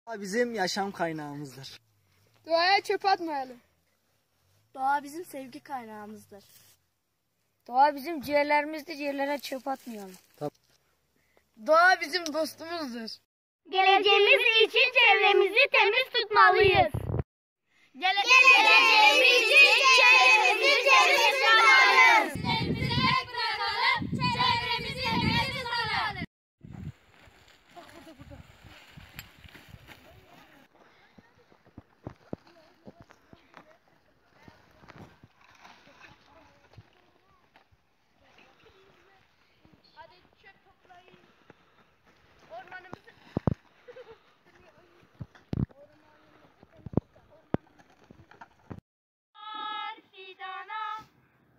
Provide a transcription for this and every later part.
Doğa bizim yaşam kaynağımızdır. Doğaya çöp atmayalım. Doğa bizim sevgi kaynağımızdır. Doğa bizim ciğerlerimizdir, ciğerlere çöp atmayalım. Doğa bizim dostumuzdur. Geleceğimiz için çevremizi temiz tutmalıyız. Geleceğimiz için çevremizi temiz tutmalıyız. Evimize bırakalım, çevremizi temiz tutalım. Hadi çöp toplayın. Ormanımızı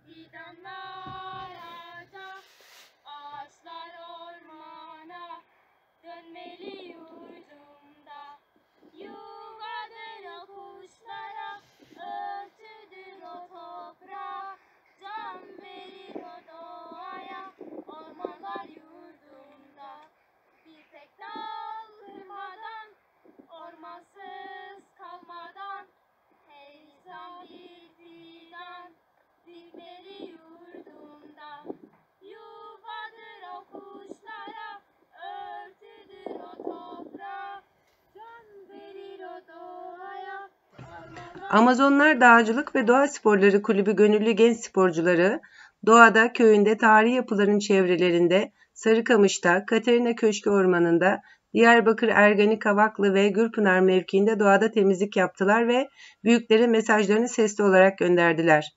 fidanlar ağaca, ağaçlar ormana, dönmeli yurdumda. Yuvadır o kuşlara, örtüdür o toprağa, can verir o doğaya, orman var yurdumda. Bir tek dal kırmadan, ormansız kalmadan, hey insan bir fidan dikmeli yurdumda. Yuvadır o kuşlara, örtüdür o toprağa, can verir o doğaya. Amazonlar Dağcılık ve Doğa Sporları Kulübü gönüllü genç sporcuları, doğada, köyünde, tarihi yapıların çevrelerinde, Sarıkamış'ta, Katerina Köşkü Ormanı'nda, Diyarbakır Ergani Kavaklı ve Gürpınar mevkiinde doğada temizlik yaptılar ve büyüklere mesajlarını sesli olarak gönderdiler.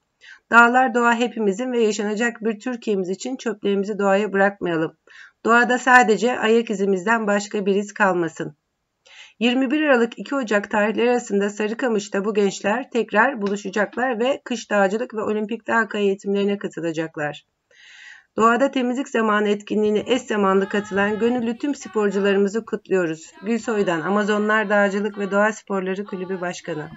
Dağlar doğa hepimizin ve yaşanacak bir Türkiye'miz için çöplerimizi doğaya bırakmayalım. Doğada sadece ayak izimizden başka bir iz kalmasın. 21 Aralık 2 Ocak tarihleri arasında Sarıkamış'ta bu gençler tekrar buluşacaklar ve kış dağcılık ve olimpik dağ kaya eğitimlerine katılacaklar. Doğada temizlik zamanı etkinliğine eş zamanlı katılan gönüllü tüm sporcularımızı kutluyoruz. Gülsoy'dan Amazonlar Dağcılık ve Doğa Sporları Kulübü Başkanı.